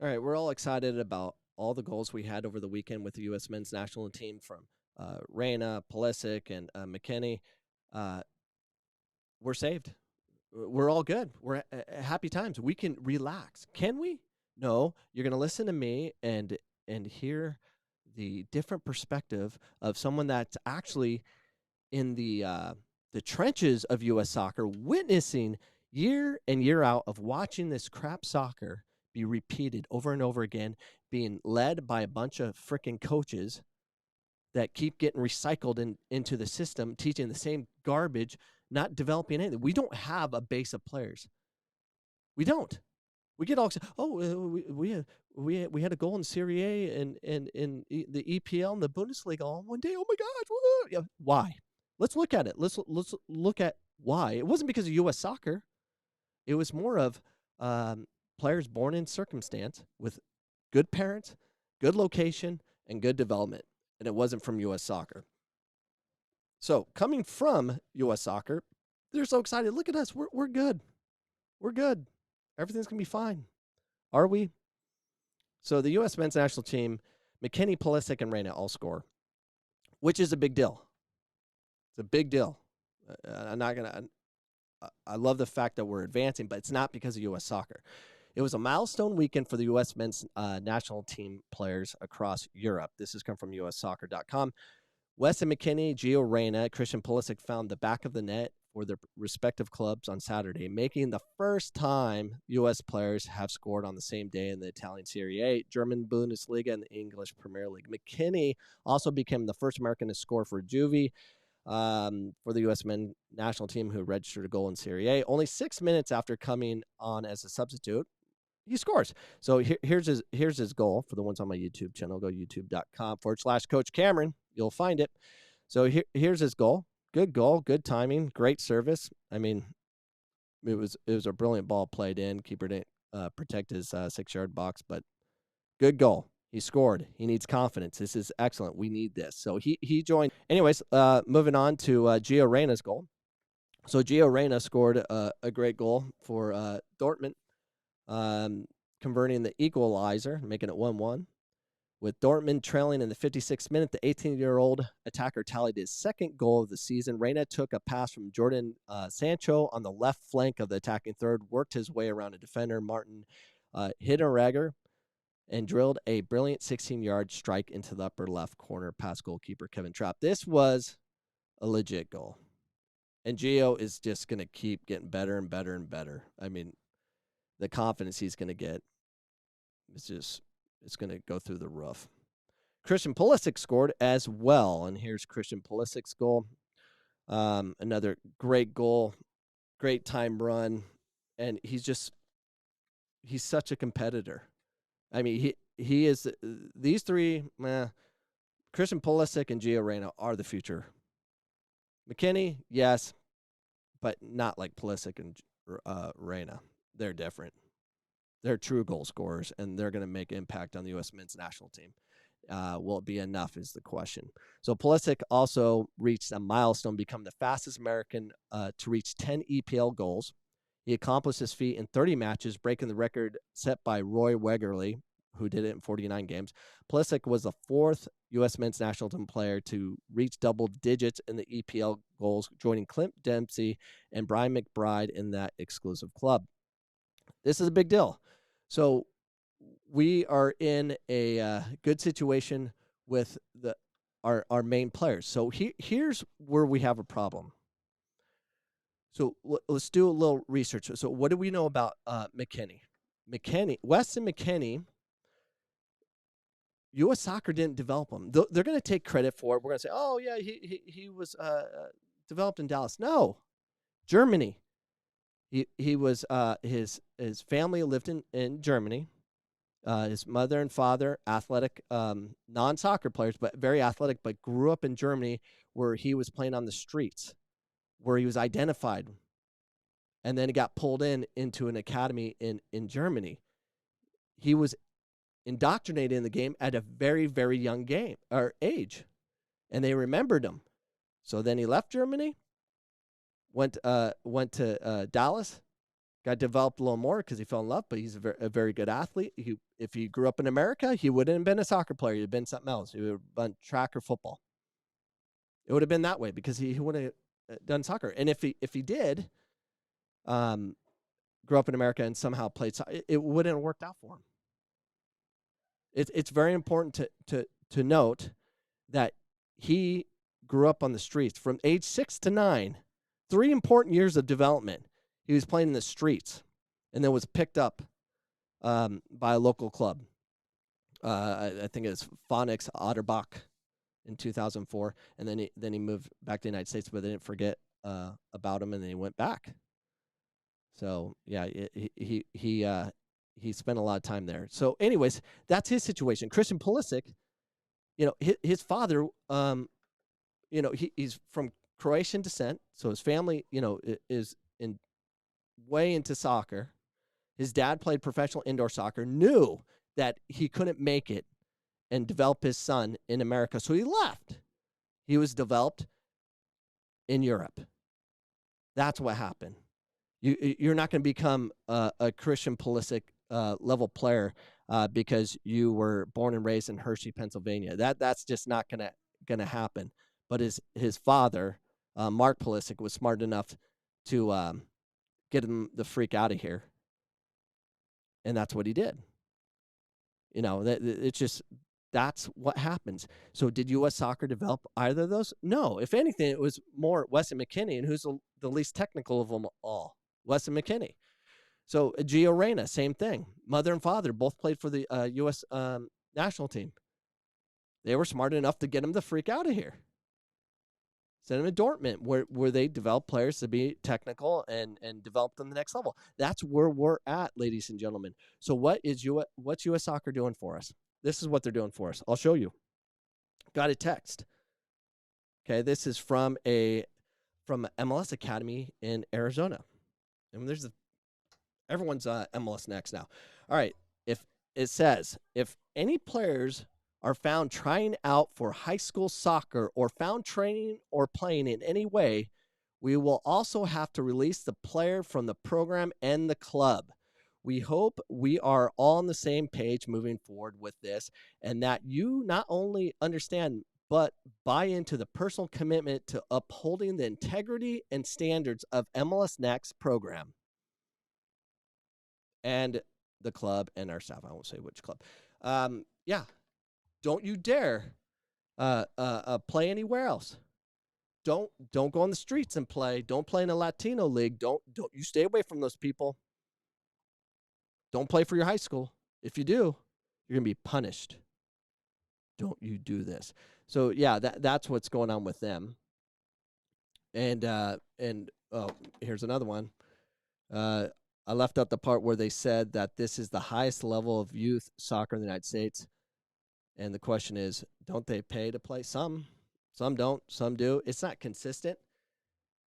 All right, we're all excited about all the goals we had over the weekend with the U.S. men's national team from Reyna, Pulisic, and McKennie. Uh, we're saved. We're all good. We're happy times. We can relax. Can we? No. You're going to listen to me and hear the different perspective of someone that's actually in the trenches of U.S. soccer, witnessing year in year out of watching this crap soccer be repeated over and over again, being led by a bunch of freaking coaches that keep getting recycled into the system, teaching the same garbage, not developing anything. We don't have a base of players. We don't. We get all excited. Oh, we had a goal in Serie A and in the EPL and the Bundesliga all in one day. Oh my gosh! Woo! Yeah, why? Let's look at it. Let's look at why. It wasn't because of U.S. soccer. It was more of players born in circumstance with good parents, good location, and good development, and it wasn't from U.S. soccer. So coming from U.S. soccer, they're so excited. Look at us. We're good. We're good. Everything's gonna be fine. Are we? So the U.S. men's national team, McKennie, Pulisic, and Reyna all score, which is a big deal. It's a big deal. I'm not gonna. I love the fact that we're advancing, but it's not because of U.S. soccer. It was a milestone weekend for the U.S. men's national team players across Europe. This has come from USsoccer.com. Weston McKennie, Gio Reyna, Christian Pulisic found the back of the net for their respective clubs on Saturday, making the first time U.S. players have scored on the same day in the Italian Serie A, German Bundesliga, and the English Premier League. McKennie also became the first American to score for Juve for the U.S. men's national team, who registered a goal in Serie A. Only 6 minutes after coming on as a substitute, he scores. So here's his goal. For the ones on my YouTube channel, go youtube.com/Coach Cameron. You'll find it. So here's his goal. Good goal, good timing, great service. I mean, it was a brilliant ball played in. Keeper didn't protect his 6-yard box, but good goal. He scored. He needs confidence. This is excellent. We need this. So he joined. Anyways, moving on to Gio Reyna's goal. So Gio Reyna scored a great goal for Dortmund, converting the equalizer, making it 1-1. With Dortmund trailing in the 56th minute, the 18-year-old attacker tallied his second goal of the season. Reyna took a pass from Jordan Sancho on the left flank of the attacking third, worked his way around a defender, Martin Hinteregger, and drilled a brilliant 16-yard strike into the upper left corner past goalkeeper Kevin Trapp. This was a legit goal. And Gio is just going to keep getting better and better and better. I mean, the confidence he's going to get is it's going to go through the roof. Christian Pulisic scored as well, and here's Christian Pulisic's goal. Another great goal, great time run, and he's such a competitor. I mean, he is these three. Christian Pulisic and Gio Reyna are the future. McKennie, yes, but not like Pulisic and Reyna. They're different. They're true goal scorers, and they're going to make impact on the U.S. men's national team. Will it be enough is the question. So Pulisic also reached a milestone, become the fastest American to reach 10 EPL goals. He accomplished this feat in 30 matches, breaking the record set by Roy Wegerle, who did it in 49 games. Pulisic was the fourth U.S. men's national team player to reach double digits in the EPL goals, joining Clint Dempsey and Brian McBride in that exclusive club. This is a big deal. So we are in a good situation with our main players. So here's where we have a problem. So let's do a little research. So what do we know about McKennie? Weston McKennie, U.S. soccer didn't develop him. They're going to take credit for it. We're going to say, oh, yeah, he was developed in Dallas. No, Germany. He was his family lived in Germany. His mother and father, athletic, non-soccer players, but very athletic, but grew up in Germany where he was playing on the streets, where he was identified. And then he got pulled into an academy in Germany. He was indoctrinated in the game at a very, very young age. And they remembered him. So then he left Germany, went to Dallas, got developed a little more because he fell in love, but he's a very good athlete. If he grew up in America, he wouldn't have been a soccer player. He'd have been something else. He would have been track or football. It would have been that way because he would have done soccer. And if he did grew up in America and somehow played soccer, it wouldn't have worked out for him. It's very important to note that he grew up on the streets from age 6 to 9, 3 important years of development. He was playing in the streets and then was picked up by a local club. I think it was Phonics Otterbach in 2004, and then he moved back to the United States, but they didn't forget about him, and then he went back. So yeah, he spent a lot of time there. So, anyways, that's his situation. Christian Pulisic, his father, he's from Croatian descent, so his family, is way into soccer. His dad played professional indoor soccer, knew that he couldn't make it and develop his son in America, so he left. He was developed in Europe. That's what happened. You're not going to become a Christian Pulisic level player because you were born and raised in Hershey, Pennsylvania. That's just not gonna happen. But his father, Mark Pulisic, was smart enough to get him the freak out of here, and that's what he did. It's just that's what happens. So did U.S. Soccer develop either of those? No. If anything, it was more Weston McKennie, and who's the least technical of them all? Weston McKennie. So Gio Reyna, same thing. Mother and father both played for the U.S. National team. They were smart enough to get him the freak out of here. Send him to Dortmund, where they develop players to be technical and develop them the next level. That's where we're at, ladies and gentlemen. So what's U.S. Soccer doing for us? This is what they're doing for us. I'll show you. Got a text. Okay, this is from MLS Academy in Arizona. And everyone's MLS Next now. All right. If it says, if any players are found trying out for high school soccer or found training or playing in any way, we will also have to release the player from the program and the club. We hope we are all on the same page moving forward with this, and that you not only understand but buy into the personal commitment to upholding the integrity and standards of MLS Next program and the club and our staff. I won't say which club. Yeah. Don't you dare play anywhere else. Don't go on the streets and play. Don't play in a Latino league. Don't you stay away from those people. Don't play for your high school. If you do, you're going to be punished. Don't you do this. So yeah, that's what's going on with them. And here's another one. I left out the part where they said that this is the highest level of youth soccer in the United States. And the question is, don't they pay to play? Some don't, some do. It's not consistent.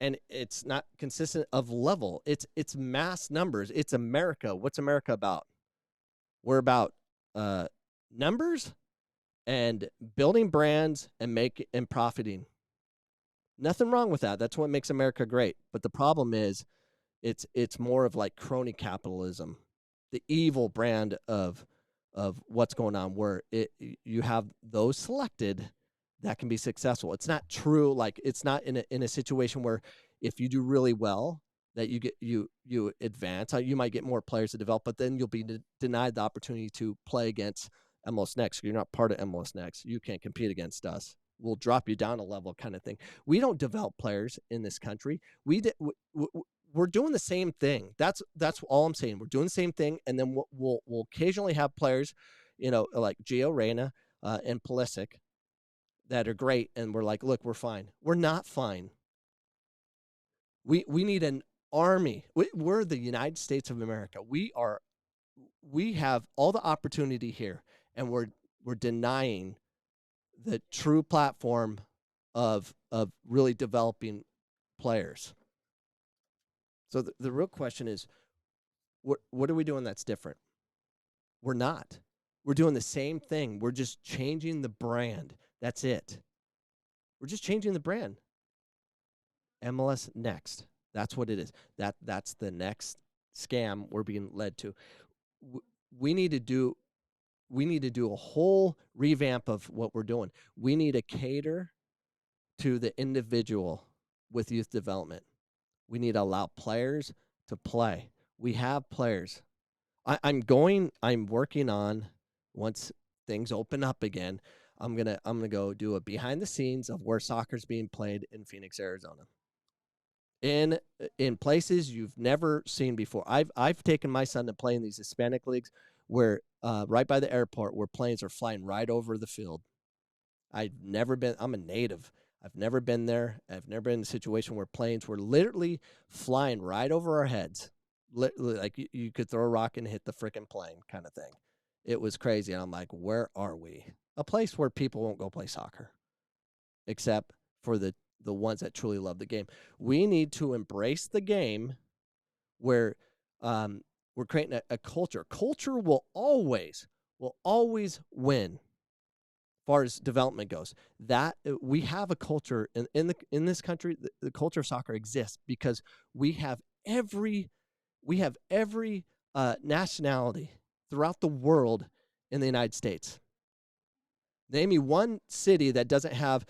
And it's not consistent of level. It's mass numbers. It's America. What's America about? We're about numbers and building brands and profiting. Nothing wrong with that. That's what makes America great. But the problem is it's more of like crony capitalism, the evil brand of what's going on, where you have those selected that can be successful. It's not true. Like, it's not in a situation where if you do really well that you advance. You might get more players to develop, but then you'll be denied the opportunity to play against MLS Next. You're not part of MLS Next. You can't compete against us. We'll drop you down a level, kind of thing. We don't develop players in this country. We're doing the same thing. That's all I'm saying. We're doing the same thing, and then we'll occasionally have players, like Gio Reyna and Pulisic, that are great, and we're like, look, we're fine. We're not fine. We need an army. We're the United States of America. We have all the opportunity here, and we're denying the true platform of really developing players. So the real question is, what are we doing that's different? We're not. We're doing the same thing. We're just changing the brand. That's it. We're just changing the brand. MLS Next. That's what it is. That's the next scam we're being led to. We need to do a whole revamp of what we're doing. We need to cater to the individual with youth development. We need to allow players to play. We have players. I'm working on, once things open up again, I'm gonna go do a behind the scenes of where soccer's being played in Phoenix, Arizona. In places you've never seen before. I've taken my son to play in these Hispanic leagues where right by the airport where planes are flying right over the field. I'm a native. I've never been there. I've never been in a situation where planes were literally flying right over our heads. Like you could throw a rock and hit the freaking plane kind of thing. It was crazy. And I'm like, where are we? A place where people won't go play soccer, except for the ones that truly love the game. We need to embrace the game where we're creating a culture. Culture will always win. Far as development goes, that we have a culture in this country. The culture of soccer exists because we have every nationality throughout the world in the United States. Name me one city that doesn't have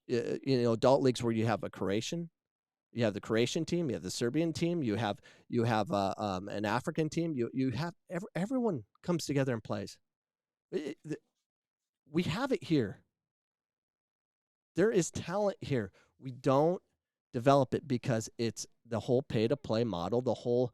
adult leagues where you have a Croatian. You have the Croatian team. You have the Serbian team. You have an African team. You have everyone comes together and plays. We have it here. There is talent here. We don't develop it because it's the whole pay-to-play model, the whole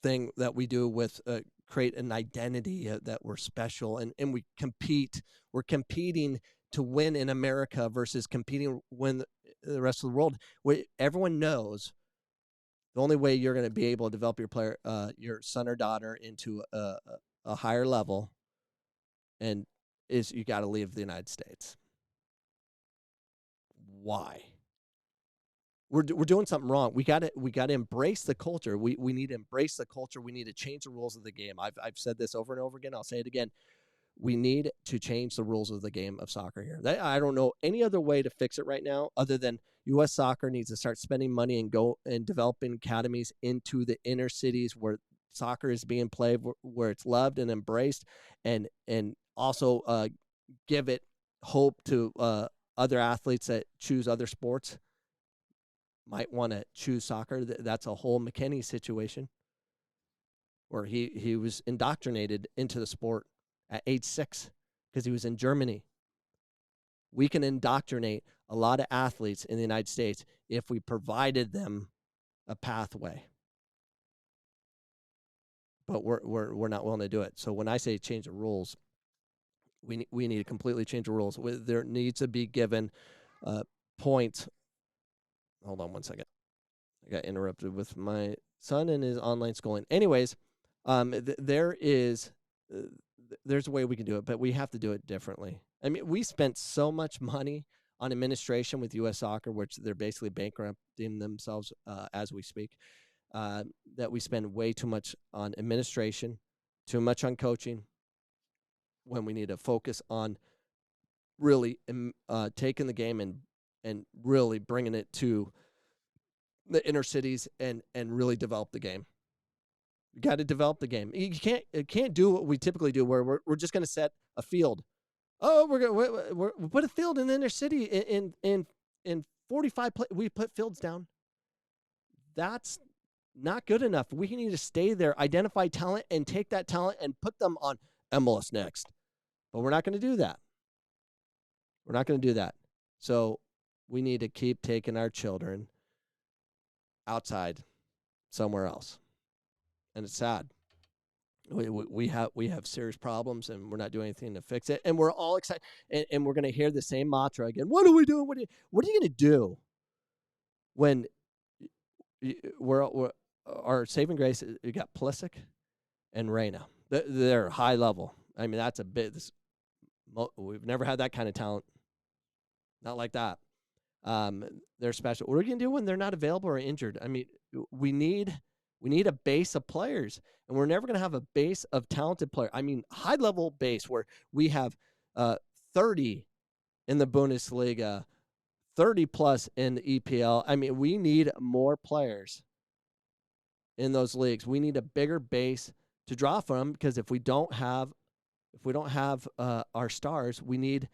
thing that we do with create an identity that we're special and we compete. We're competing to win in America versus competing to win the rest of the world. Everyone knows the only way you're going to be able to develop your son or daughter into a higher level and is you got to leave the United States. Why? We're doing something wrong. We got to embrace the culture. We need to embrace the culture. We need to change the rules of the game. I've said this over and over again. I'll say it again. We need to change the rules of the game of soccer here. I don't know any other way to fix it right now other than U.S. soccer needs to start spending money and go and developing academies into the inner cities where soccer is being played, where it's loved and embraced, and also give it hope to other athletes that choose other sports. Might want to choose soccer. That's a whole McKennie situation where he was indoctrinated into the sport at age 6 because he was in Germany. We can indoctrinate a lot of athletes in the United States if we provided them a pathway. But we're not willing to do it. So when I say change the rules, we need to completely change the rules. There needs to be given points. Hold on one second. I got interrupted with my son and his online schooling. Anyways, there's a way we can do it, but we have to do it differently. I mean, we spent so much money on administration with U.S. Soccer, which they're basically bankrupting themselves as we speak, that we spend way too much on administration, too much on coaching, when we need to focus on really taking the game and really bringing it to the inner cities and really develop the game. You got to develop the game. You can't do what we typically do, where we're just going to set a field. Oh, we put a field in the inner city in 45. We put fields down. That's not good enough. We need to stay there, identify talent, and take that talent and put them on MLS Next. But we're not going to do that. We're not going to do that. So we need to keep taking our children outside somewhere else. And it's sad. We have serious problems, and we're not doing anything to fix it. And we're all excited, and we're going to hear the same mantra again. What are we doing? What are you going to do when we're our saving grace? You got Pulisic and Reyna. They're high level. I mean, that's a bit. We've never had that kind of talent. Not like that. They're special. What are we going to do when they're not available or injured? I mean, we need a base of players, and we're never going to have a base of talented players. I mean, high-level base where we have 30 in the Bundesliga, 30 plus in the EPL. I mean, we need more players in those leagues. We need a bigger base to draw from, because if we don't have our stars, we need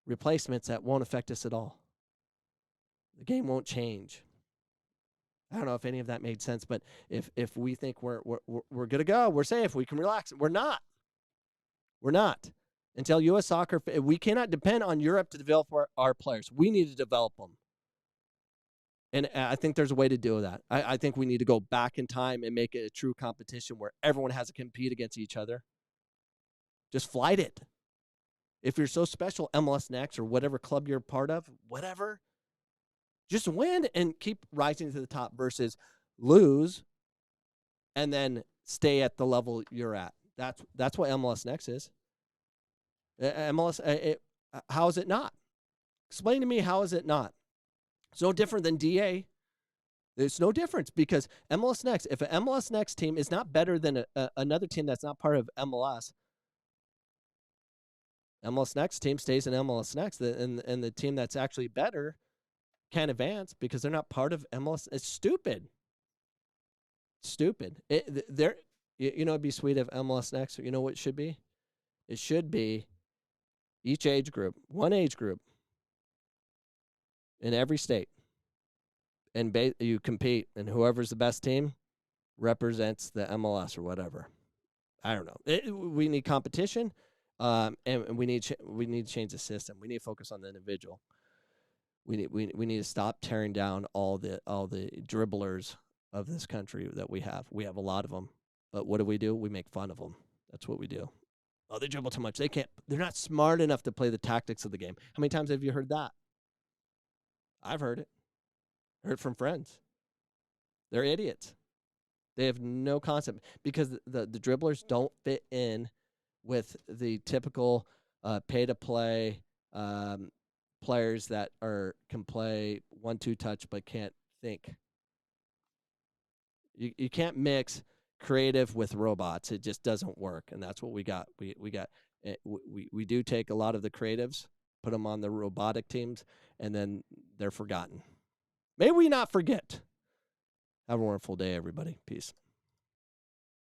replacements that won't affect us at all. The game won't change. I don't know if any of that made sense, but if we think we're good to go, we're safe, we can relax. We're not. We're not. Until U.S. Soccer, we cannot depend on Europe to develop our players. We need to develop them. And I think there's a way to do that. I think we need to go back in time and make it a true competition where everyone has to compete against each other. Just flight it. If you're so special, MLS Next or whatever club you're part of, whatever, just win and keep rising to the top versus lose and then stay at the level you're at. That's what MLS Next is. How is it not? Explain to me, how is it not? It's no different than DA. There's no difference, because MLS Next, if an MLS Next team is not better than another team that's not part of MLS Next team stays in MLS Next, and the team that's actually better can't advance because they're not part of MLS. It's stupid. Stupid. It'd be sweet if MLS Next, you know what it should be? It should be each age group, one age group in every state. And you compete, and whoever's the best team represents the MLS or whatever. I don't know. We need competition, and we need to change the system. We need to focus on the individual. We need to stop tearing down all the dribblers of this country that we have. We have a lot of them, but what do? We make fun of them. That's what we do. Oh, they dribble too much. They're not smart enough to play the tactics of the game. How many times have you heard that? I've heard it. Heard from friends. They're idiots. They have no concept, because the dribblers don't fit in with the typical pay-to-play players that can play 1-2 touch but can't think. You can't mix creative with robots. It just doesn't work, and that's what we got. We do take a lot of the creatives, put them on the robotic teams, and then they're forgotten. May we not forget. Have a wonderful day, everybody. Peace.